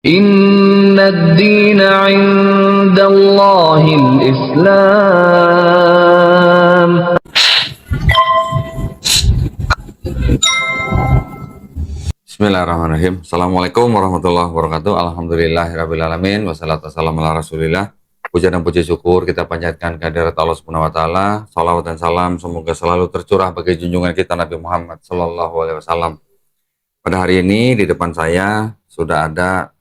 Inna ad-dina 'indallahil Islam. Bismillahirrahmanirrahim. Assalamualaikum warahmatullahi wabarakatuh. Alhamdulillahirrabbilalamin. Wassalatu wassalamu ala rasulillah. Puja dan puji syukur kita panjatkan kehadirat Allah Subhanahu wa taala. Salawat dan salam semoga selalu tercurah bagi junjungan kita Nabi Muhammad sallallahu alaihi wasallam. Pada hari ini di depan saya sudah ada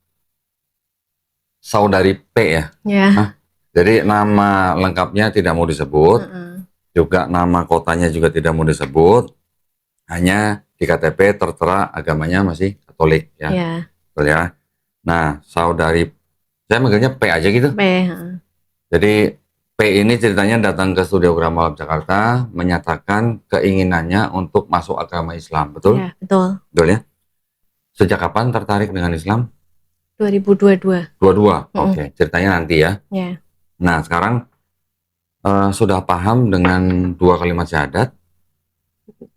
saudari P ya. Ya. Jadi nama lengkapnya tidak mau disebut. Juga nama kotanya juga tidak mau disebut. Hanya di KTP tertera agamanya masih Katolik ya. Ya. Betul ya. Nah, saudari, saya manggilnya P aja gitu. P. Jadi P ini ceritanya datang ke Studio Grama Lab Jakarta menyatakan keinginannya untuk masuk agama Islam, betul? Ya, betul. Betul ya. Sejak kapan tertarik dengan Islam? 2022. Oke, ceritanya nanti ya. Ya. Nah, sekarang sudah paham dengan dua kalimat syahadat?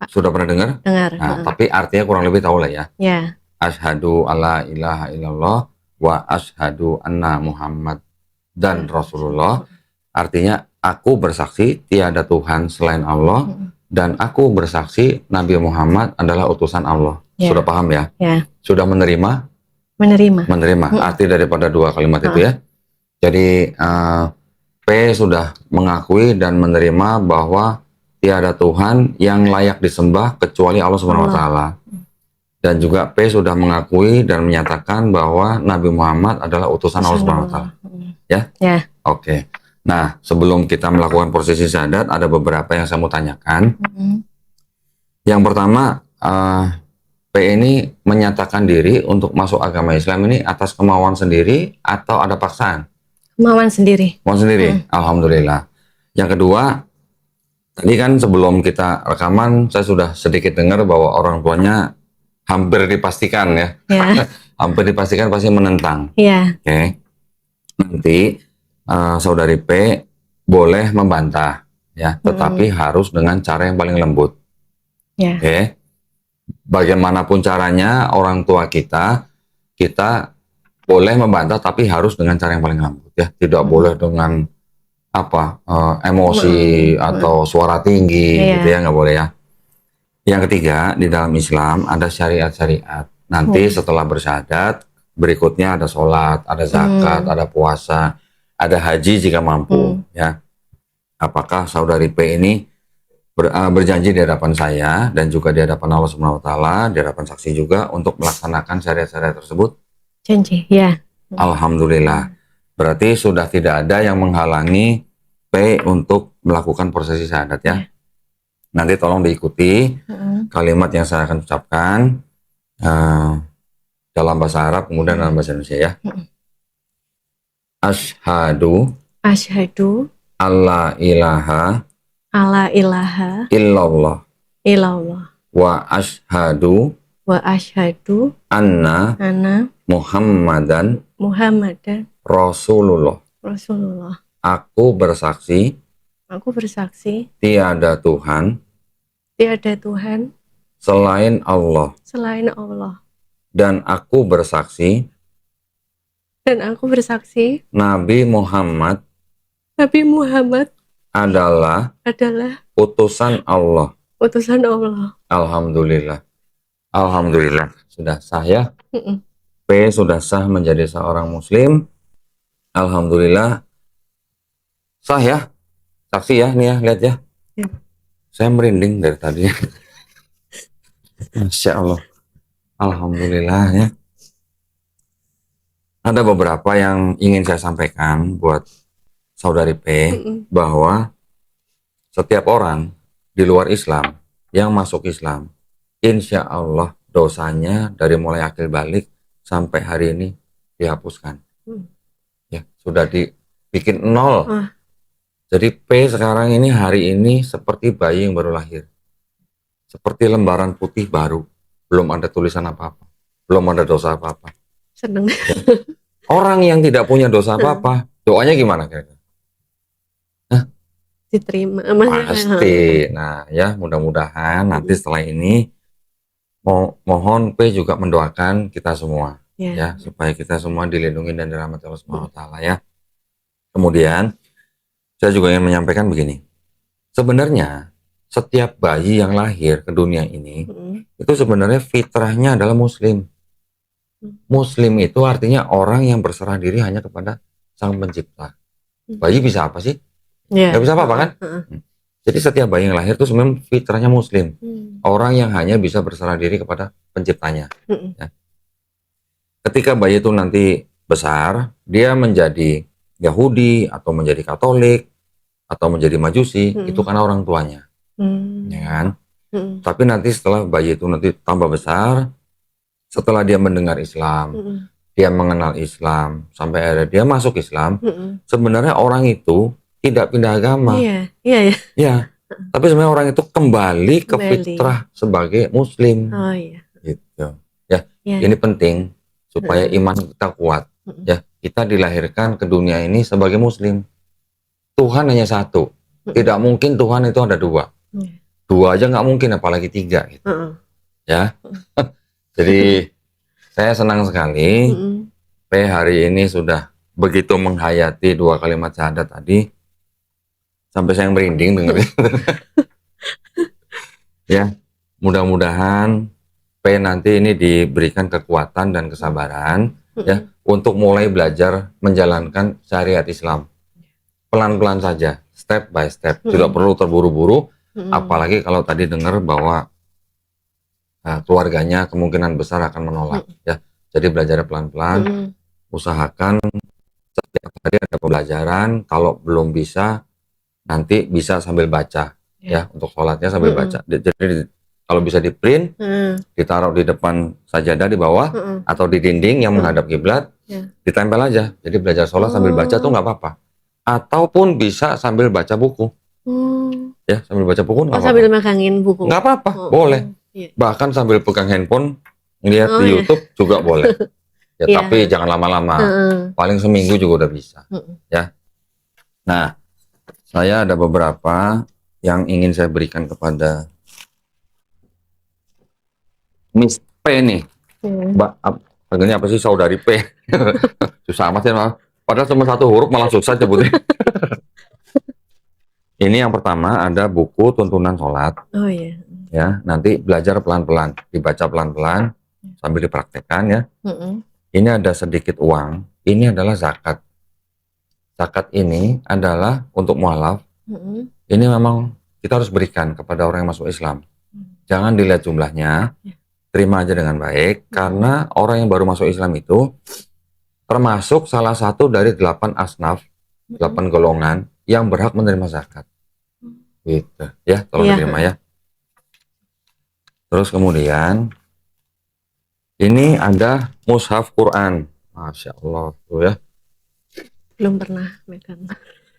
Sudah pernah dengar? Dengar. Nah, tapi artinya kurang lebih tahu lah ya. Ya. Asyhadu alla ilaha illallah wa asyhadu anna Muhammad dan Rasulullah. Artinya aku bersaksi tiada Tuhan selain Allah dan aku bersaksi Nabi Muhammad adalah utusan Allah. Ya. Sudah paham ya? Ya. Sudah menerima? Menerima. Arti daripada dua kalimat itu ya. Jadi P sudah mengakui dan menerima bahwa tiada Tuhan yang layak disembah kecuali Allah Subhanahu wa taala. Dan juga P sudah mengakui dan menyatakan bahwa Nabi Muhammad adalah utusan Allah Subhanahu wa taala. Ya? Ya. Oke. Nah, sebelum kita melakukan prosesi syahadat ada beberapa yang saya mau tanyakan. Yang pertama, P ini menyatakan diri untuk masuk agama Islam ini atas kemauan sendiri atau ada paksaan? Kemauan sendiri. Kemauan sendiri. Alhamdulillah. Yang kedua, tadi kan sebelum kita rekaman saya sudah sedikit dengar bahwa orang tuanya hampir dipastikan ya. Ya. Hampir dipastikan pasti menentang. Ya. Oke. Nanti saudari P boleh membantah ya, tetapi harus dengan cara yang paling lembut. Ya. Oke. Bagaimanapun caranya orang tua kita boleh membantah tapi harus dengan cara yang paling lembut ya. Tidak boleh dengan emosi atau suara tinggi gitu ya, nggak boleh ya. Yang ketiga, di dalam Islam ada syariat-syariat. Nanti setelah bersyahadat, berikutnya ada sholat, ada zakat, ada puasa, ada haji jika mampu ya. Apakah saudari P ini berjanji di hadapan saya dan juga di hadapan Allah Subhanahu wa taala, di hadapan saksi juga untuk melaksanakan syariat-syariat tersebut? Janji. Ya. Alhamdulillah. Berarti sudah tidak ada yang menghalangi P untuk melakukan prosesi syahadat ya. Nanti tolong diikuti kalimat yang saya akan ucapkan dalam bahasa Arab kemudian dalam bahasa Indonesia ya. Asyhadu alla ilaha illallah wa asyhadu anna Muhammadan Rasulullah. Aku bersaksi tiada Tuhan selain Allah. Dan aku bersaksi Nabi Muhammad adalah utusan Allah. Alhamdulillah. Alhamdulillah. Sudah sah ya. P sudah sah menjadi seorang muslim. Alhamdulillah. Sah ya. Saksi ya, nih ya, lihat ya. Saya merinding dari tadi. Masya Allah. Alhamdulillah ya. Ada beberapa yang ingin saya sampaikan buat saudari P, bahwa setiap orang di luar Islam yang masuk Islam, insya Allah dosanya dari mulai akil balik sampai hari ini dihapuskan. Ya, sudah dibikin nol. Jadi P sekarang ini hari ini seperti bayi yang baru lahir. Seperti lembaran putih baru. Belum ada tulisan apa-apa. Belum ada dosa apa-apa. Seneng. Orang yang tidak punya dosa apa-apa, doanya gimana kira-kira? Diterima. Pasti. Nah ya, mudah-mudahan nanti setelah ini mohon P juga mendoakan kita semua. ya, supaya kita semua dilindungi dan dirahmati Allah Subhanahu wa taala ya. Kemudian saya juga ingin menyampaikan begini. Sebenarnya setiap bayi yang lahir ke dunia ini itu sebenarnya fitrahnya adalah muslim. Muslim itu artinya orang yang berserah diri hanya kepada Sang Pencipta. Bayi bisa apa sih? Nggak bisa apa-apa kan? Jadi setiap bayi yang lahir itu sebenarnya fitrahnya muslim. Orang yang hanya bisa berserah diri kepada penciptanya. Ya. Ketika bayi itu nanti besar, dia menjadi Yahudi atau menjadi Katolik atau menjadi Majusi, itu karena orang tuanya. Ya kan? Tapi nanti setelah bayi itu nanti tambah besar, setelah dia mendengar Islam, dia mengenal Islam, sampai akhirnya dia masuk Islam, sebenarnya orang itu tidak pindah agama. Ya, tapi sebenarnya orang itu kembali ke fitrah sebagai muslim. Gitu. Ya, ini penting supaya iman kita kuat. Ya, kita dilahirkan ke dunia ini sebagai muslim. Tuhan hanya satu. Tidak mungkin Tuhan itu ada dua. Dua aja nggak mungkin, apalagi tiga. Gitu. Ya, jadi saya senang sekali. Hari ini sudah begitu menghayati dua kalimat syahadat tadi. Sampai saya merinding dengerin. Ya, mudah-mudahan nanti ini diberikan kekuatan dan kesabaran ya untuk mulai belajar menjalankan syariat Islam. Pelan-pelan saja, step by step. Tidak perlu terburu-buru, apalagi kalau tadi dengar bahwa keluarganya kemungkinan besar akan menolak ya. Jadi belajar pelan-pelan, usahakan setiap hari ada pembelajaran. Kalau belum bisa, nanti bisa sambil baca ya, untuk sholatnya sambil baca. Jadi kalau bisa di print, ditaruh di depan sajadah di bawah atau di dinding yang menghadap kiblat, ditempel aja. Jadi belajar sholat sambil baca tuh nggak apa-apa. Ataupun bisa sambil baca buku. Ya, sambil baca buku nggak apa-apa. Sambil megangin buku. Nggak apa-apa, boleh. Bahkan sambil pegang handphone, ngeliat di YouTube juga boleh. Ya, tapi jangan lama-lama. Paling seminggu juga udah bisa. Ya. Nah, saya ada beberapa yang ingin saya berikan kepada Miss P nih. Mbak, harganya apa sih saudari P? Susah amat ya, malah. Padahal cuma satu huruf malah susah sebutnya. Ini yang pertama ada buku tuntunan sholat. Ya, nanti belajar pelan-pelan, dibaca pelan-pelan sambil dipraktekkan ya. Ini ada sedikit uang. Ini adalah zakat. Zakat ini adalah untuk mualaf. Ini memang kita harus berikan kepada orang yang masuk Islam. Jangan dilihat jumlahnya, terima aja dengan baik, karena orang yang baru masuk Islam itu termasuk salah satu dari 8 asnaf, 8 golongan yang berhak menerima zakat. Gitu ya, tolong diterima ya. Terus kemudian ini ada mushaf Quran. Masya Allah tuh ya. Belum pernah megang.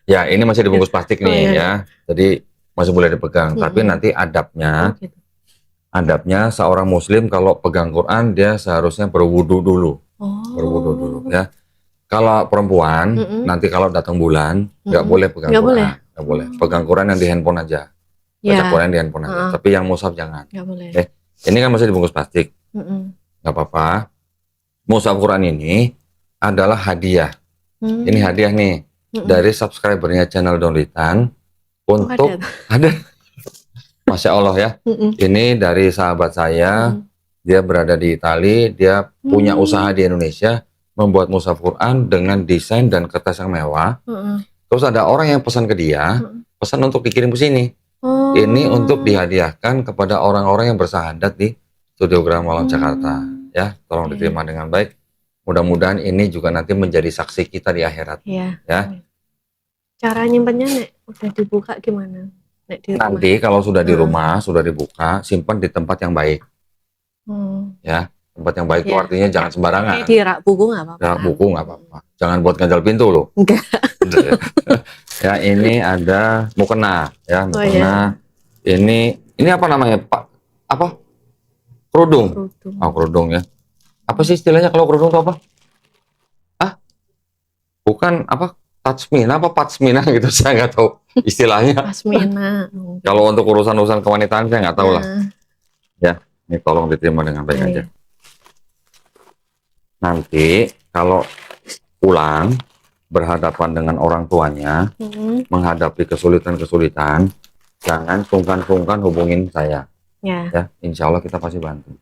Ya, ini masih dibungkus plastik nih ya. Jadi masih boleh dipegang. Tapi nanti adabnya seorang muslim kalau pegang Quran dia seharusnya berwudu dulu. Berwudu dulu ya. Kalau perempuan nanti kalau datang bulan nggak boleh pegang Quran. Nggak boleh. Pegang Quran yang di handphone aja. Baca Quran di handphone aja. Tapi yang mushaf jangan. Nggak boleh. Ini kan masih dibungkus plastik. Nggak apa-apa. Mushaf Quran ini adalah hadiah. Ini hadiah nih dari subscribernya channel Donlitan untuk ada. Masya Allah ya. Ini dari sahabat saya, dia berada di Italia, dia punya usaha di Indonesia, membuat mushaf Quran dengan desain dan kertas yang mewah. Terus ada orang yang pesan ke dia, pesan untuk dikirim ke sini. Ini untuk dihadiahkan kepada orang-orang yang bersahadat di Studio Graha Malam Jakarta. Ya, tolong diterima dengan baik. Mudah-mudahan ini juga nanti menjadi saksi kita di akhirat. Ya. Cara nyimpennya Nek, udah dibuka gimana? Nanti kalau sudah di rumah, sudah dibuka, simpan di tempat yang baik. Ya, tempat yang baik itu artinya jangan sembarangan. Di rak buku nggak apa-apa. Rak buku nggak apa-apa. Jangan buat ganjal pintu loh. Enggak. Ya, ini ada mukena, ya mukena. Ini apa namanya, Pak? Apa? Kerudung. Kerudung ya. Apa sih istilahnya kalau kerudung itu apa? Bukan apa? Tatsmina apa patsmina gitu, saya nggak tahu istilahnya. Pasmina. Kalau untuk urusan-urusan kewanitaan saya nggak tahu lah. Ya, ini tolong diterima dengan baik aja. nanti kalau pulang berhadapan dengan orang tuanya, menghadapi kesulitan-kesulitan, jangan sungkan-sungkan hubungin saya. Ya. Ya, insya Allah kita pasti bantu.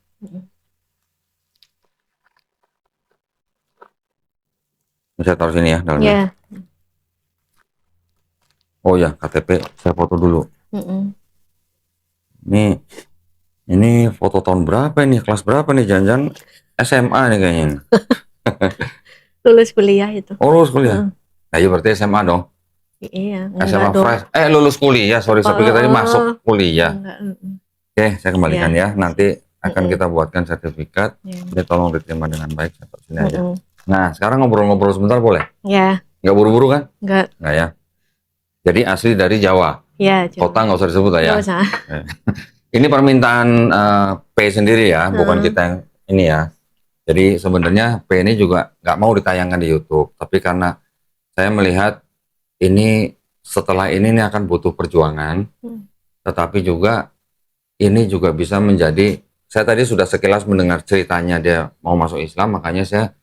Saya taruh sini ya dalamnya. Ya. Oh ya, KTP saya foto dulu. Ini foto tahun berapa ini? Kelas berapa nih? Jangan-jangan SMA nih kayaknya. Lulus kuliah itu. Oh, lulus kuliah. Nah, iya berarti SMA dong. Iya. SMA dong. fresh. Lulus kuliah. Sorry, saya pikir tadi masuk kuliah. Enggak. Oke, saya kembalikan ya. Nanti akan Mm-mm. kita buatkan sertifikat. Ya. Ini tolong diterima dengan baik. Saya taruh sini aja. Nah, sekarang ngobrol-ngobrol sebentar boleh? Ya. Nggak buru-buru kan? Enggak. Nggak ya. Jadi asli dari Jawa. Ya. Kota nggak usah disebut lah ya. Nggak usah. Ini permintaan P sendiri ya, bukan kita yang ini ya. Jadi sebenarnya P ini juga nggak mau ditayangkan di YouTube, tapi karena saya melihat ini setelah ini akan butuh perjuangan, tetapi juga ini juga bisa menjadi. Saya tadi sudah sekilas mendengar ceritanya dia mau masuk Islam, makanya saya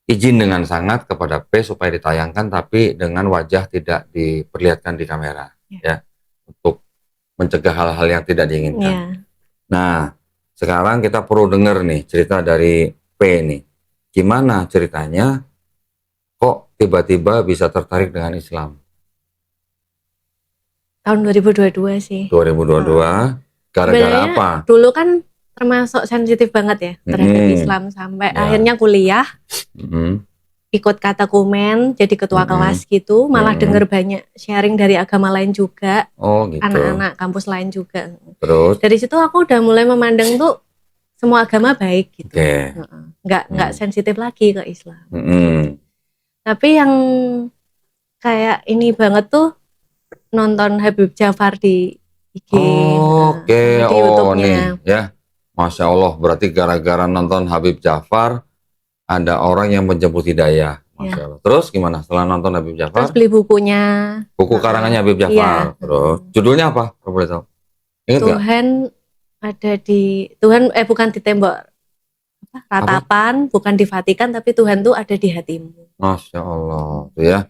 izin dengan sangat kepada P supaya ditayangkan, tapi dengan wajah tidak diperlihatkan di kamera, ya, untuk mencegah hal-hal yang tidak diinginkan. Ya. Nah, sekarang kita perlu dengar nih cerita dari P nih. Gimana ceritanya kok tiba-tiba bisa tertarik dengan Islam? Tahun 2022 sih. 2022, gara-gara Sebenarnya apa? Dulu kan termasuk sensitif banget ya terhadap Islam sampai akhirnya kuliah. Ikut katakumen, jadi ketua kelas gitu, malah denger banyak sharing dari agama lain juga, Oh gitu. anak-anak kampus lain juga. Terus? Dari situ aku udah mulai memandang tuh semua agama baik gitu. Oke. Nggak sensitif lagi ke Islam. Tapi yang kayak ini banget tuh nonton Habib Jafar di IG, Oke, di YouTube-nya. nih ya. Masya Allah, berarti gara-gara nonton Habib Jafar ada orang yang menjemput hidayah. Masya Allah. Terus gimana setelah nonton Habib Jafar? Terus beli bukunya. Buku karangannya Habib Jafar. Iya. Terus judulnya apa? Kalau boleh tahu? Ingat nggak? Tuhan ada di bukan di tembok ratapan, bukan di Vatikan, tapi Tuhan tuh ada di hatimu. Masya Allah, tuh ya.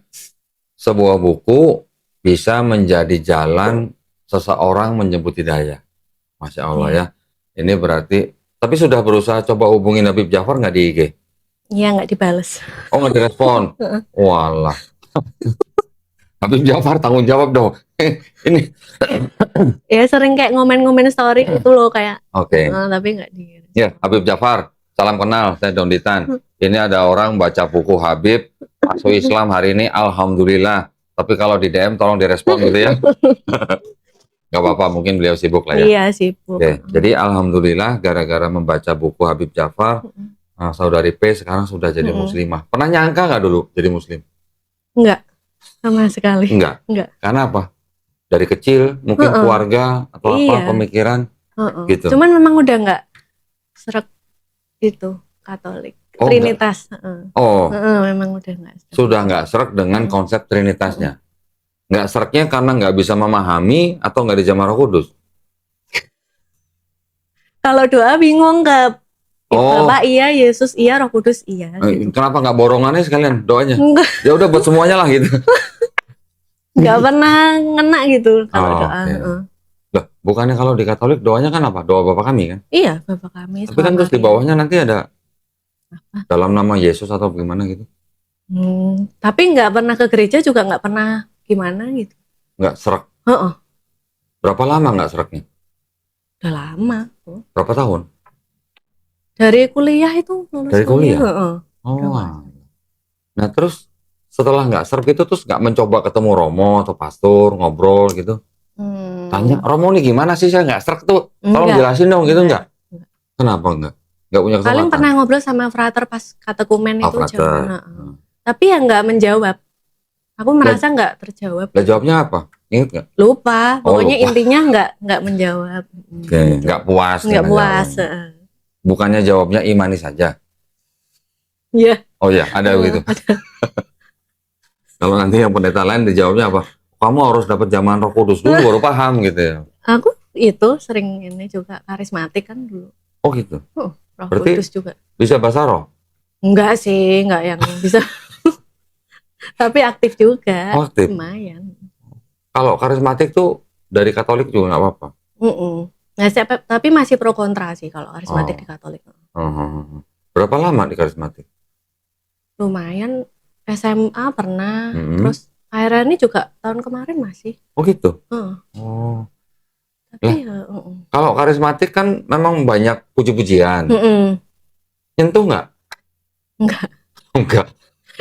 Sebuah buku bisa menjadi jalan seseorang menjemput hidayah. Masya Allah ya. Ini berarti, tapi sudah berusaha coba hubungin Habib Jafar nggak di IG? Iya, nggak dibales. Oh, nggak direspon? Walah. Habib Jafar tanggung jawab dong. Ini. Ya sering kayak ngomen-ngomen story itu loh kayak. Oke. Tapi nggak di. Ya, Habib Jafar, salam kenal. Saya Donditan. Ini ada orang baca buku Habib masuk Islam hari ini, alhamdulillah. Tapi kalau di DM tolong direspon gitu ya. Gak apa-apa, mungkin beliau sibuk lah ya. Iya, sibuk. Oke, jadi alhamdulillah gara-gara membaca buku Habib Jafar, saudari P sekarang sudah jadi muslimah. Pernah nyangka nggak dulu jadi muslim? Enggak, sama sekali. Enggak. Karena apa? Dari kecil mungkin keluarga atau apa pemikiran gitu. Cuman memang udah nggak sreg itu Katolik, Trinitas. Memang udah nggak. Sudah nggak sreg dengan konsep Trinitasnya. Nggak sereknya karena nggak bisa memahami atau nggak dijamah Roh Kudus? Kalau doa bingung ke Bapak iya, Yesus iya, Roh Kudus iya. Gitu. Kenapa nggak borongannya sekalian doanya? Enggak. Ya udah buat semuanya lah gitu. Nggak pernah ngena gitu kalau doa. Loh, bukannya kalau di Katolik doanya kan apa? Doa Bapa Kami kan? Iya, Bapak Kami. Tapi kan terus di bawahnya nanti ada dalam nama Yesus atau gimana gitu? Tapi nggak pernah ke gereja juga nggak pernah gimana gitu. Nggak serak? Berapa lama nggak seraknya? Udah lama. Berapa tahun? Dari kuliah itu. Dari kuliah? Nah terus setelah nggak serak itu terus nggak mencoba ketemu Romo atau pastor ngobrol gitu? Tanya Romo nih gimana sih saya nggak serak tuh? Tolong jelasin dong gitu nggak? Kenapa nggak? Nggak punya kesempatan? Paling pernah ngobrol sama frater pas katekumene itu frater. Tapi ya nggak menjawab. Aku merasa nggak terjawab. Lah jawabnya apa? Ingat nggak? Lupa. Pokoknya lupa. Intinya nggak menjawab. Oke, nggak puas. Nggak puas. Bukannya jawabnya imani saja? Iya. Oh ya, ada begitu. Kalau nanti yang pendeta lain dijawabnya apa? Kamu harus dapat jamahan Roh Kudus dulu baru paham gitu ya. Aku itu sering ini juga karismatik kan dulu. Oh gitu. Roh Berarti Kudus juga. bisa bahasa roh? Enggak sih, enggak yang bisa. Tapi aktif juga. Oh, aktif. Lumayan. Kalau karismatik tuh dari Katolik juga nggak apa-apa. Nah, tapi masih pro kontra sih kalau karismatik Oh. di Katolik. Berapa lama di karismatik? Lumayan, SMA pernah, Mm-mm. terus akhirnya ini juga tahun kemarin masih. Oh gitu. Heeh. Oh. Tapi Kalau karismatik kan memang banyak puji-pujian. Nyentuh nggak? Enggak. Enggak.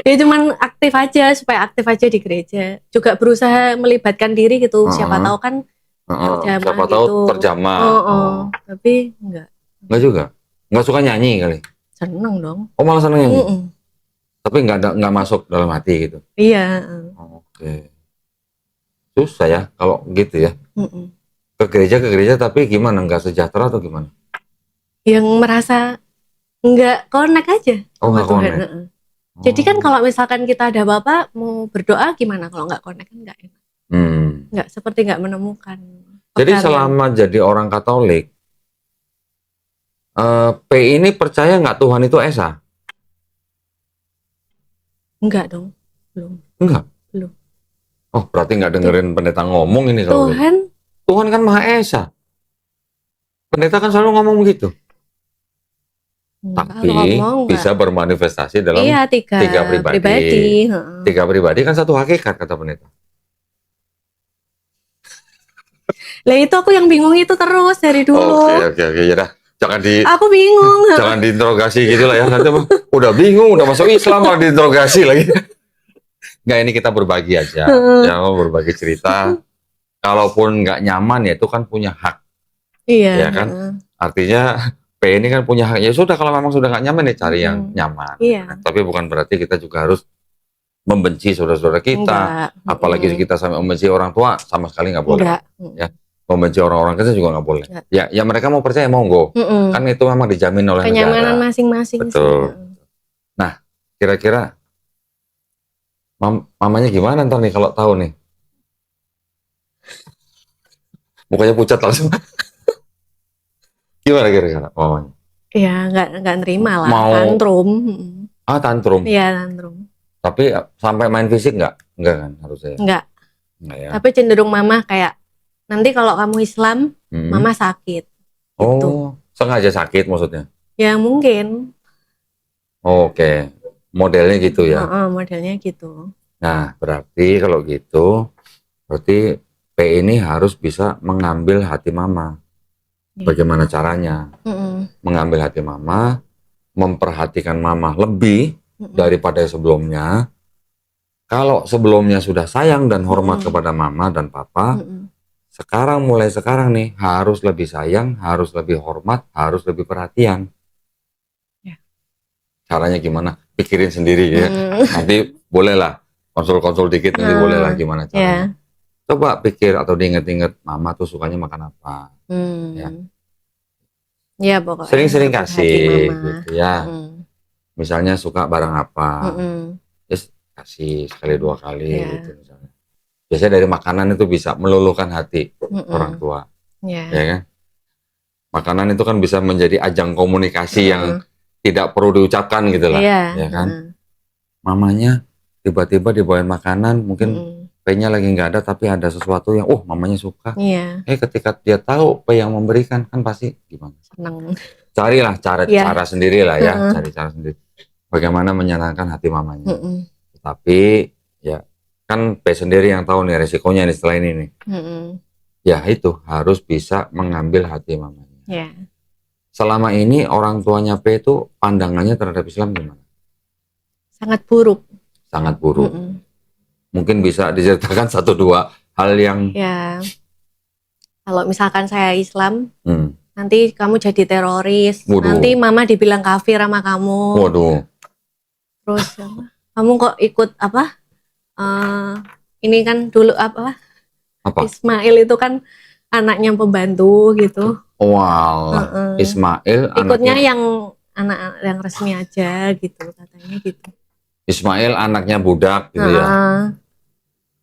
Ya cuman aktif aja, supaya aktif aja di gereja. Juga berusaha melibatkan diri gitu. Siapa tahu kan terjamah Siapa gitu. tahu terjamah. Tapi enggak. Enggak juga. Enggak suka nyanyi kali. Seneng dong. Oh, malah seneng nyanyi. Tapi nggak masuk dalam hati gitu. Iya. Oke. Susah ya kalau gitu ya. Mm-mm. Ke gereja tapi gimana? Nggak sejahtera atau gimana? Yang merasa nggak connect aja. Oh, nggak sama Tuhan. connect. Jadi kan kalau misalkan kita ada apa-apa mau berdoa gimana kalau nggak connect kan nggak enak. Nggak, seperti nggak menemukan. Jadi selama jadi orang Katolik, P ini percaya nggak Tuhan itu Esa? Enggak dong, belum. Enggak. Belum. Oh, berarti nggak dengerin pendeta ngomong ini kalau gitu. Tuhan kan Maha Esa. Pendeta kan selalu ngomong begitu. Tapi bisa bermanifestasi dalam tiga pribadi. Tiga pribadi kan satu hakikat, kata pendeta. Lah itu aku yang bingung itu terus dari dulu. Oke, ya dah. Aku bingung. Jangan diinterogasi gitu lah ya. Nanti udah bingung, udah masuk Islam malah diinterogasi lagi. Nggak, ini kita berbagi aja. Ya, berbagi cerita. Kalaupun nggak nyaman ya itu kan punya hak. Iya. Ya kan? Artinya P ini kan punya hak. Ya sudah, kalau memang sudah nggak nyaman ya cari yang nyaman. Iya. Tapi bukan berarti kita juga harus membenci saudara-saudara kita. Apalagi kita sampai membenci orang tua, sama sekali nggak boleh. Ya. Membenci orang-orang kecil juga nggak boleh. Ya mereka mau percaya monggo. Kan itu memang dijamin oleh kenyamanan masing-masing. Betul. Nah, kira-kira mamanya gimana ntar nih kalau tahu nih? Mukanya pucat langsung. Gimana kira-kira mamanya? Ya nggak nerima lah. Tantrum. Tantrum. Iya, tantrum. Tapi sampai main fisik nggak? Enggak kan harusnya? Enggak ya. Tapi cenderung mama kayak, nanti kalau kamu Islam, mama sakit. Oh, gitu. Sengaja sakit maksudnya? Ya mungkin. Oke, modelnya gitu ya? Modelnya gitu. Nah, berarti kalau gitu, berarti P ini harus bisa mengambil hati mama. Bagaimana caranya? Mengambil hati mama, memperhatikan mama lebih daripada sebelumnya. Kalau sebelumnya sudah sayang dan hormat kepada mama dan papa, mulai sekarang nih harus lebih sayang, harus lebih hormat, harus lebih perhatian. Ya. Caranya gimana? Pikirin sendiri ya. Nanti bolehlah konsul-konsul dikit, nanti bolehlah gimana caranya. Coba pikir atau diinget-inget mama tuh sukanya makan apa. Ya pokoknya. Sering-sering kasih gitu ya. Misalnya suka barang apa, just kasih sekali dua kali gitu misalnya. Biasanya dari makanan itu bisa meluluhkan hati orang tua, ya kan? Makanan itu kan bisa menjadi ajang komunikasi yang tidak perlu diucapkan gitu lah, ya kan? Mamanya tiba-tiba dibawain makanan, mungkin P-nya lagi nggak ada, tapi ada sesuatu yang, mamanya suka. Ketika dia tahu P yang memberikan, kan pasti gimana? Senang. Carilah cara sendiri lah ya, cari cara sendiri. Bagaimana menyenangkan hati mamanya. Tapi ya kan P sendiri yang tahu nih resikonya nih setelah ini nih. Ya itu harus bisa mengambil hati mamanya. Selama ini orang tuanya P itu pandangannya terhadap Islam gimana? Sangat buruk. Sangat buruk. Mungkin bisa diceritakan satu dua hal yang. Ya. Kalau misalkan saya Islam, nanti kamu jadi teroris. Nanti mama dibilang kafir sama kamu. Waduh. Terus kamu kok ikut apa? Ini kan dulu apa? Ismail itu kan anaknya pembantu gitu. Wow. Ismail ikutnya yang anak yang resmi aja gitu katanya gitu. Ismail anaknya budak gitu ya.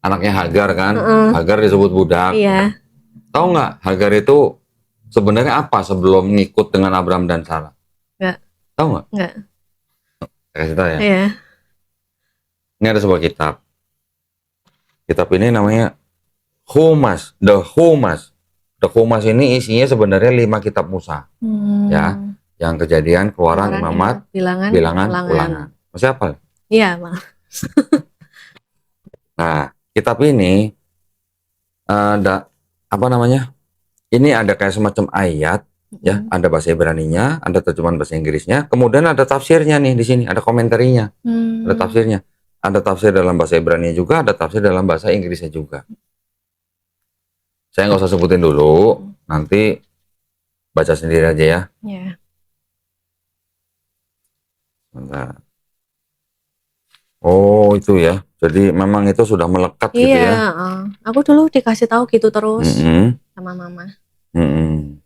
Anaknya Hagar kan. Hagar disebut budak. Iya. Tahu nggak Hagar itu sebenarnya apa sebelum ngikut dengan Abraham dan Sarah? Nggak. Tahu nggak? Nggak. Saya kasih tahu ya. Iya. Ini ada sebuah kitab. Kitab ini namanya Humas, The Humas. The Humas ini isinya sebenarnya 5 kitab Musa. Ya, yang Kejadian, Keluaran, Imamat, Bilangan, Ulangan. Masih apa? Iya, Bang. Nah, kitab ini ada apa namanya? Ini ada kayak semacam ayat, ya, ada bahasa Ibraninya, ada terjemahan bahasa Inggrisnya, kemudian ada tafsirnya nih di sini, ada komentarinya, ada tafsirnya, ada tafsir dalam bahasa Ibrani juga, ada tafsir dalam bahasa Inggrisnya juga. Saya nggak usah sebutin dulu, nanti baca sendiri aja ya. Iya. Bentar. Oh itu ya, jadi memang itu sudah melekat gitu Iya, ya. aku dulu dikasih tahu gitu terus Mm-mm. sama mama. Mm-mm.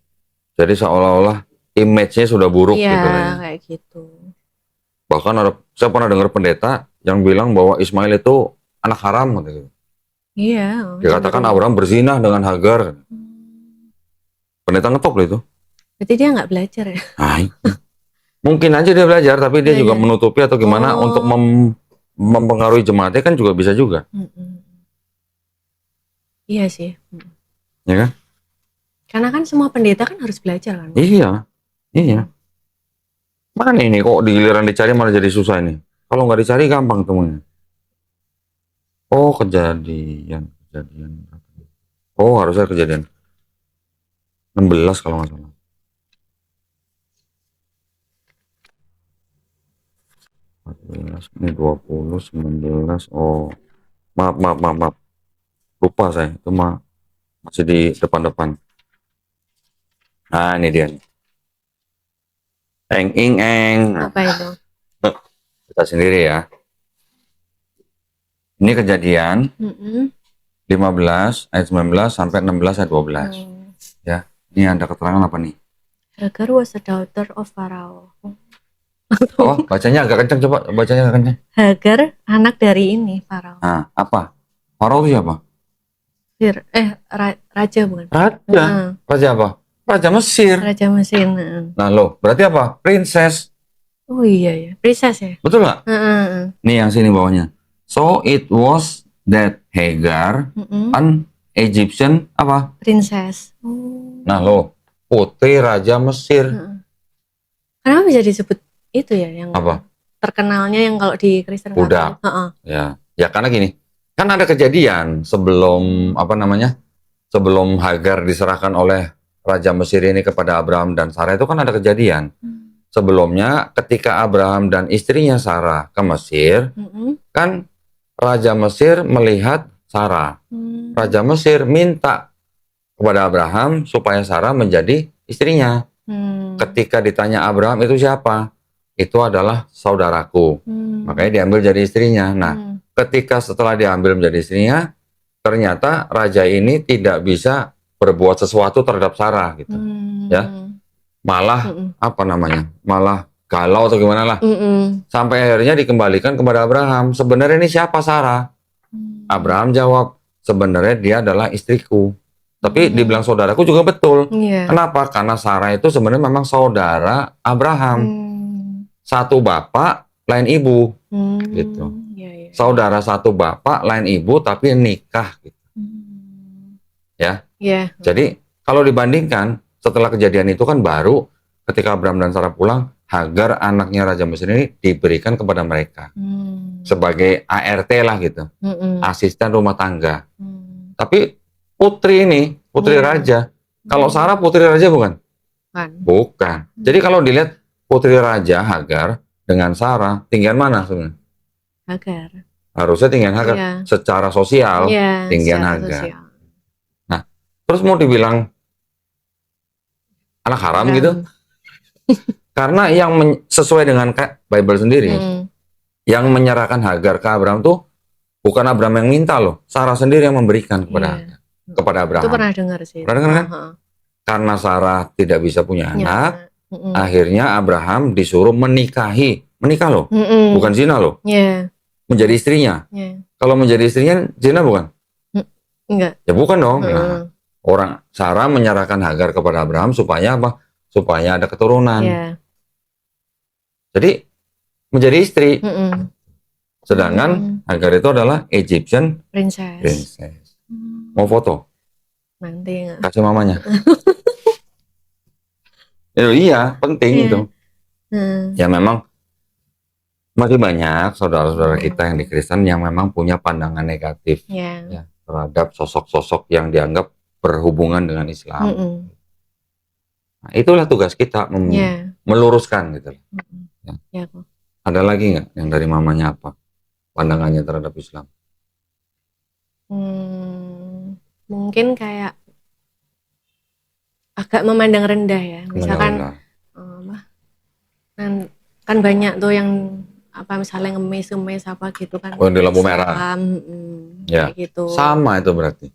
Jadi seolah-olah image-nya sudah buruk Iya, gitu ya. kayak gitu. Bahkan saya pernah dengar pendeta yang bilang bahwa Ismail itu anak haram gitu. Iya. Dikatakan Abraham berzina dengan Hagar. Pendeta ngetop loh itu. Berarti dia nggak belajar ya? Nah, mungkin aja dia belajar, tapi dia juga Iya. menutupi atau gimana untuk mempengaruhi jemaatnya kan juga bisa juga. Iya sih. Ya kan? Karena kan semua pendeta kan harus belajar kan? Iya, iya. Mana ini kok di giliran dicari malah jadi susah ini. Kalau nggak dicari gampang temunya. Oh kejadian. Oh harusnya kejadian 16 kalau nggak salah. 14, ini 20, 19. Oh maaf. Lupa saya. Itu masih di depan-depan. Nah ini dia. Eng. Apa itu? Kita sendiri ya. Ini Kejadian 15 ayat 19 sampai 16 ayat 12. Ya, ini ada keterangan apa nih? Hagar was a daughter of Pharaoh. Oh, bacanya agak kencang, coba bacanya agak kencang. Hagar anak dari ini Pharaoh. Nah, apa? Farao itu siapa? Raja bukan? Raja. Raja apa? Raja Mesir. Raja Mesir. Nah, loh, berarti apa? Princess. Oh iya ya, princess ya. Betul nggak? Nih yang sini bawahnya. So it was that Hagar, an Egyptian apa? Princess. Nah, loh, putri Raja Mesir. Kenapa bisa disebut itu ya yang Apa? terkenalnya yang kalau di Kristen Budak. Ya karena gini, kan ada kejadian sebelum sebelum Hagar diserahkan oleh Raja Mesir ini kepada Abraham dan Sarah, itu kan ada kejadian. Sebelumnya ketika Abraham dan istrinya Sarah ke Mesir, kan Raja Mesir melihat Sarah. Raja Mesir minta kepada Abraham supaya Sarah menjadi istrinya. Ketika ditanya Abraham itu siapa? Itu adalah saudaraku. Makanya diambil jadi istrinya. Nah, ketika setelah diambil menjadi istrinya, ternyata raja ini tidak bisa berbuat sesuatu terhadap Sarah gitu. Ya. Malah malah galau atau gimana lah. Sampai akhirnya dikembalikan kepada Abraham. Sebenarnya ini siapa Sarah? Abraham jawab, sebenarnya dia adalah istriku. Tapi dibilang saudaraku juga betul. Kenapa? Karena Sarah itu sebenarnya memang saudara Abraham. Satu bapak, lain ibu. Gitu. Saudara satu bapak, lain ibu, tapi nikah. Gitu. Ya. Jadi kalau dibandingkan, setelah kejadian itu kan baru ketika Abraham dan Sarah pulang, Hagar anaknya Raja Mesir ini diberikan kepada mereka. Sebagai ART lah gitu. Asisten rumah tangga. Tapi putri ini, putri raja. Kalau Sarah putri raja bukan? Bukan. Jadi kalau dilihat putri raja Hagar dengan Sarah, tinggian mana sebenarnya? Hagar. Harusnya tinggian Hagar. Secara sosial, tinggian Hagar. Sosial. Nah, terus mau dibilang anak haram gitu? Karena yang sesuai dengan Bible sendiri, yang menyerahkan Hagar ke Abraham tuh bukan Abraham yang minta loh, Sarah sendiri yang memberikan kepada Abraham. Itu pernah dengar sih. Pernah dengar kan? Karena Sarah tidak bisa punya anak, akhirnya Abraham disuruh menikah loh, bukan zina loh, menjadi istrinya. Kalau menjadi istrinya zina bukan? Enggak. Ya bukan dong. Nah, orang Sarah menyerahkan Hagar kepada Abraham supaya apa? Supaya ada keturunan. Jadi menjadi istri. Mm-mm. Sedangkan Hagar itu adalah Egyptian Princess. princess. Mau foto? Nanti nggak? Kasih mamanya. Iya, penting Iya. itu. Hmm. Ya memang masih banyak saudara-saudara kita yang di Kristen yang memang punya pandangan negatif Ya. ya, terhadap sosok-sosok yang dianggap berhubungan dengan Islam. Mm-mm. Nah, itulah tugas kita Ya. meluruskan gitu. Mm-mm. Ya. Ya, kok. Ada lagi nggak yang dari mamanya apa pandangannya terhadap Islam? Mungkin kayak agak memandang rendah ya. Misalkan Benar-benar. kan banyak tuh yang apa misalnya ngemis apa gitu kan. Oh, yang di lampu merah. Islam, Ya. kayak gitu. Sama itu berarti.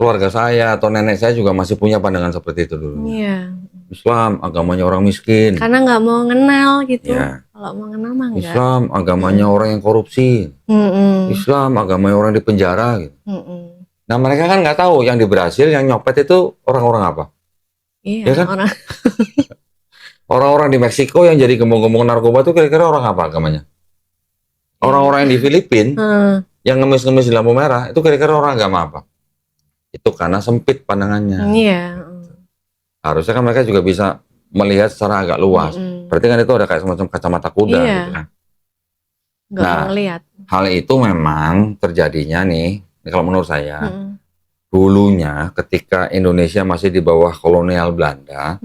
Keluarga saya atau nenek saya juga masih punya pandangan seperti itu dulu. Iya. Islam agamanya orang miskin. Karena nggak mau kenal gitu. Ya. Kalau mau kenal mah enggak. Islam agamanya orang yang korupsi. Islam agamanya orang di penjara gitu. Nah mereka kan nggak tahu yang di Brasil yang nyopet itu orang-orang apa? Iya, Ya kan? orang. Orang-orang di Meksiko yang jadi gembong-gembong narkoba itu kira-kira orang apa agamanya? Orang-orang yang di Filipina yang ngemis-ngemis di lampu merah itu kira-kira orang agama apa? Itu karena sempit pandangannya. Iya. Harusnya kan mereka juga bisa melihat secara agak luas. Berarti kan itu ada kayak semacam kacamata kuda Iya. gitu kan. Nggak Nah, ngelihat. Hal itu memang terjadinya nih, kalau menurut saya, dulunya ketika Indonesia masih di bawah kolonial Belanda,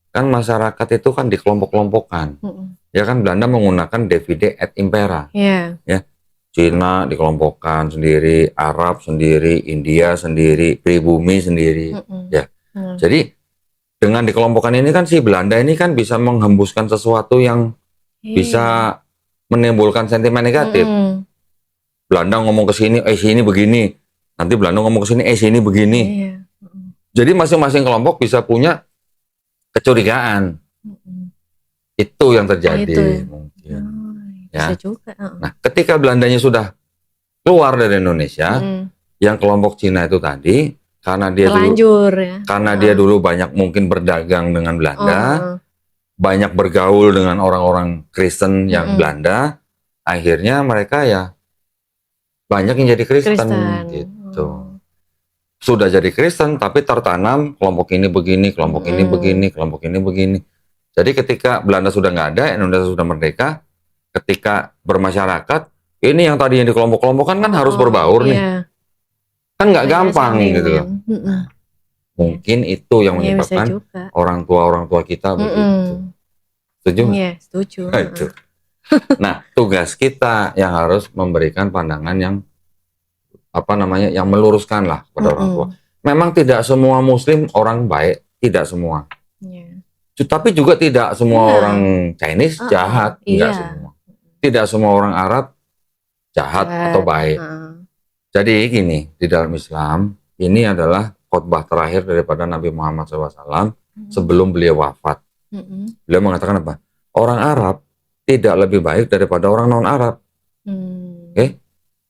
kan masyarakat itu kan dikelompok-kelompokkan. Ya kan Belanda menggunakan divide et impera. Iya. Ya. Cina dikelompokkan sendiri, Arab sendiri, India sendiri, pribumi sendiri. Ya. Jadi dengan dikelompokkan ini kan si Belanda ini kan bisa menghembuskan sesuatu yang bisa menimbulkan sentimen negatif. Belanda ngomong ke sini, sini begini. Nanti Belanda ngomong ke sini, sini begini. Iya. Jadi masing-masing kelompok bisa punya kecurigaan. Itu yang terjadi Itu. mungkin. Bisa Ya. juga. Nah, ketika Belandanya sudah keluar dari Indonesia, yang kelompok Cina itu tadi, karena dia terlanjur ya. karena dia dulu banyak mungkin berdagang dengan Belanda, banyak bergaul dengan orang-orang Kristen yang Belanda, akhirnya mereka ya banyak yang jadi Kristen. Gitu. Sudah jadi Kristen tapi tertanam kelompok ini begini, kelompok ini begini, kelompok ini begini. Jadi ketika Belanda sudah nggak ada, Indonesia sudah merdeka, ketika bermasyarakat, ini yang tadi yang dikelompok-kelompokkan kan harus berbaur nih. Iya. Kan nggak gampang gitu. Mungkin itu yang Iya, bisa menyebabkan juga. orang tua kita begitu. Setuju? Iya, setuju. Itu. Nah, tugas kita yang harus memberikan pandangan yang yang meluruskan lah kepada orang tua. Memang tidak semua Muslim orang baik, tidak semua. Iya. Tapi juga tidak semua orang Chinese jahat, enggak iya. semua. Tidak semua orang Arab jahat atau baik. Jadi gini, di dalam Islam ini adalah khotbah terakhir daripada Nabi Muhammad SAW sebelum beliau wafat. Beliau mengatakan apa? Orang Arab tidak lebih baik daripada orang non-Arab. Oke?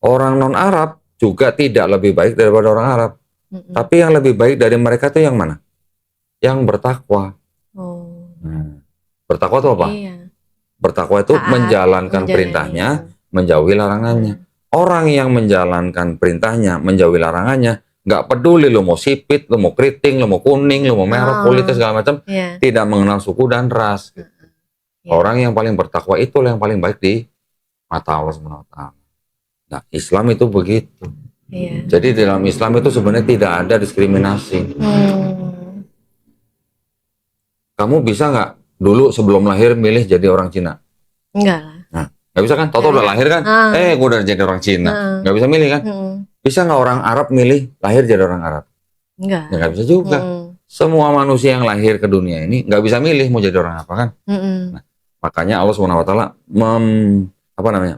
Orang non-Arab juga tidak lebih baik daripada orang Arab. Tapi yang lebih baik dari mereka itu yang mana? Yang bertakwa. Bertakwa itu apa? Iya. Bertakwa itu menjalankan perintahnya, menjauhi larangannya. Orang yang menjalankan perintahnya, menjauhi larangannya, nggak peduli lu mau sipit, lu mau keriting, lu mau kuning, lu mau merah, kulitnya segala macam, tidak mengenal suku dan ras. Orang yang paling bertakwa itulah yang paling baik di mata Allah SWT. Nah, Islam itu begitu. Jadi di dalam Islam itu sebenarnya tidak ada diskriminasi. Kamu bisa nggak dulu sebelum lahir milih jadi orang Cina? Enggak lah. Nah, nggak bisa kan? Toto udah lahir kan? Gue udah jadi orang Cina. Nggak bisa milih kan? Bisa nggak orang Arab milih lahir jadi orang Arab? Enggak. Ya, nggak bisa juga. Semua manusia yang lahir ke dunia ini nggak bisa milih mau jadi orang apa kan? Nah, makanya Allah SWT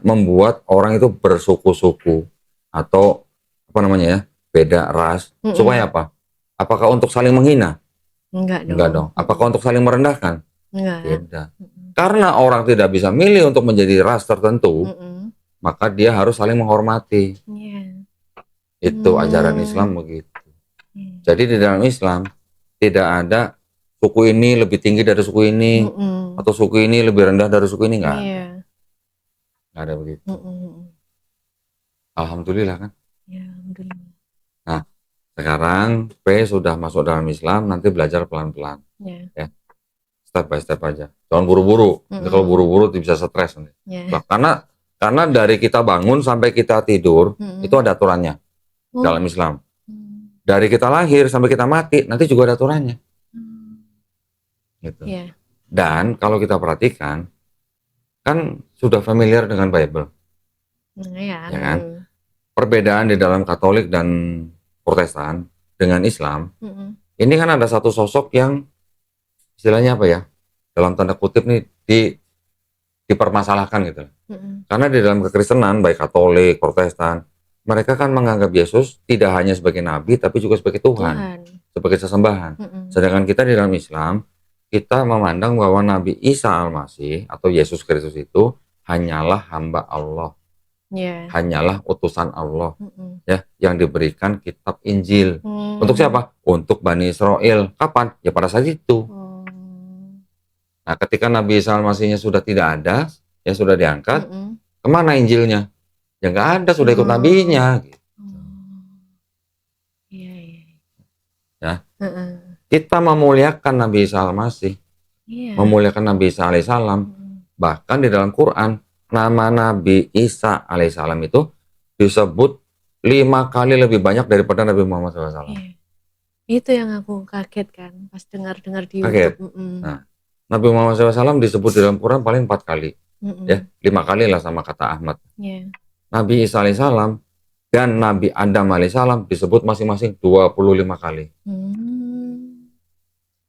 membuat orang itu bersuku-suku atau beda ras supaya apa? Apakah untuk saling menghina? Enggak dong. Apakah untuk saling merendahkan? Enggak. Tidak. Karena orang tidak bisa milih untuk menjadi ras tertentu, maka dia harus saling menghormati. Itu ajaran Islam begitu. Jadi di dalam Islam tidak ada suku ini lebih tinggi dari suku ini, atau suku ini lebih rendah dari suku ini, nggak ada. Iya. Nggak ada begitu. Alhamdulillah kan. Ya, alhamdulillah. Nah, sekarang P sudah masuk dalam Islam, nanti belajar pelan-pelan. Ya. Step by step aja. Jangan buru-buru. Nanti kalau buru-buru bisa stres nanti. Nah, karena dari kita bangun sampai kita tidur, itu ada aturannya dalam Islam. Dari kita lahir sampai kita mati, nanti juga ada aturannya. Gitu. Dan kalau kita perhatikan, kan sudah familiar dengan Bible. Ya kan? Perbedaan di dalam Katolik dan Protestan dengan Islam, ini kan ada satu sosok yang istilahnya apa ya? Dalam tanda kutip nih dipermasalahkan gitu. Karena di dalam kekristenan, baik Katolik, Protestan, mereka kan menganggap Yesus tidak hanya sebagai nabi, tapi juga sebagai Tuhan. Sebagai sesembahan. Sedangkan kita di dalam Islam, kita memandang bahwa Nabi Isa Al-Masih atau Yesus Kristus itu hanyalah hamba Allah. Hanyalah utusan Allah. Ya, yang diberikan kitab Injil. Untuk siapa? Untuk Bani Israel. Kapan? Ya pada saat itu. Nah, ketika Nabi Isa Al-Masihnya sudah tidak ada, ya sudah diangkat, kemana Injilnya? Ya nggak ada, sudah ikut nabinya. Gitu. Ya. Kita memuliakan Nabi Isa Al-Masih, memuliakan Nabi Isa Alaihissalam. Bahkan di dalam Quran, nama Nabi Isa Alaihissalam itu disebut 5 kali lebih banyak daripada Nabi Muhammad SAW. Itu yang aku kaget kan, pas dengar di kaget. YouTube. Nah, Nabi Muhammad SAW disebut di dalam Quran paling 4 kali. Ya, 5 kali lah sama kata Ahmad. Nabi Isa Alaihissalam dan Nabi Adam Alaihissalam disebut masing-masing 25 kali.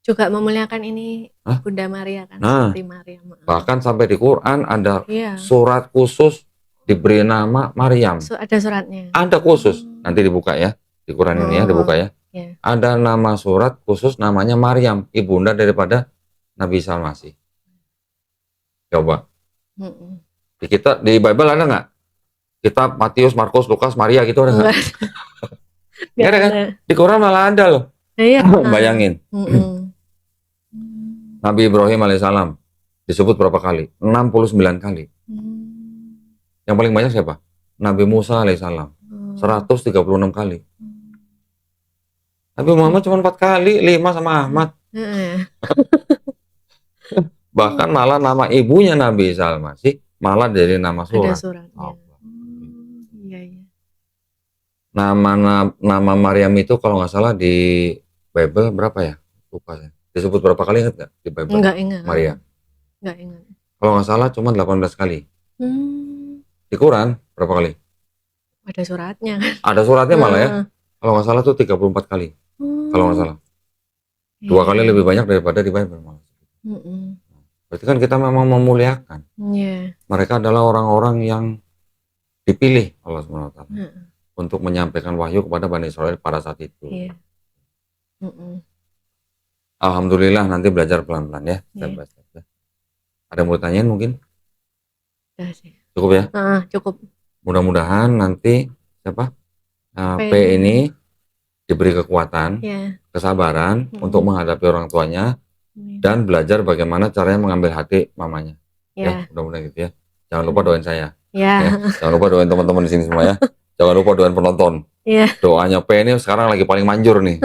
Juga memuliakan ini Bunda Maria kan, seperti Maria. Bahkan sampai di Quran ada surat khusus diberi nama Maryam. Ada suratnya. Ada khusus. Nanti dibuka ya. Di Quran ini ya, dibuka ya. Ada nama surat khusus namanya Maryam, ibunda daripada Nabi Isa Al-Masih. Coba. Di Bible ada nggak? Kitab Matius, Markus, Lukas, Maria gitu ada nggak? Nggak ada kan? Di Quran malah ada loh. Bayangin. Nabi Ibrahim Alaihissalam disebut berapa kali? 69 kali. Yang paling banyak siapa? Nabi Musa Alaihissalam 136 kali. Nabi Muhammad cuma 4 kali, 5 sama Ahmad. Bahkan malah nama ibunya Nabi Isa Al-Masih malah dari nama surat. Ada suratnya. Nama Maryam itu kalau nggak salah di Bible berapa ya? Lupa saya. Disebut berapa kali, ingat nggak di Bible? Nggak ingat. Maria. Nggak ingat. Kalau nggak salah cuma 18 kali. Di Quran berapa kali? Ada suratnya. Ada suratnya malah ya. Kalau nggak salah tuh 34 kali. Kalau nggak salah. 2 kali lebih banyak daripada di Bible malah. Berarti kan kita memang memuliakan. Mereka adalah orang-orang yang dipilih Allah SWT untuk menyampaikan wahyu kepada Bani Israel pada saat itu. Alhamdulillah nanti belajar pelan-pelan ya. Step by step ya. Ada yang mau tanyain mungkin? Cukup ya? Cukup. Mudah-mudahan nanti P ini diberi kekuatan, kesabaran untuk menghadapi orang tuanya, dan belajar bagaimana caranya mengambil hati mamanya. Ya, mudah-mudahan gitu ya. Jangan lupa doain saya. Ya, jangan lupa doain teman-teman di sini semua ya. Jangan lupa doain penonton. Doanya P ini sekarang lagi paling manjur nih.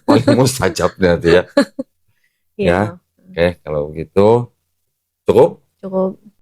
Paling mustajab nanti ya. Ya. Oke, kalau begitu cukup? Cukup.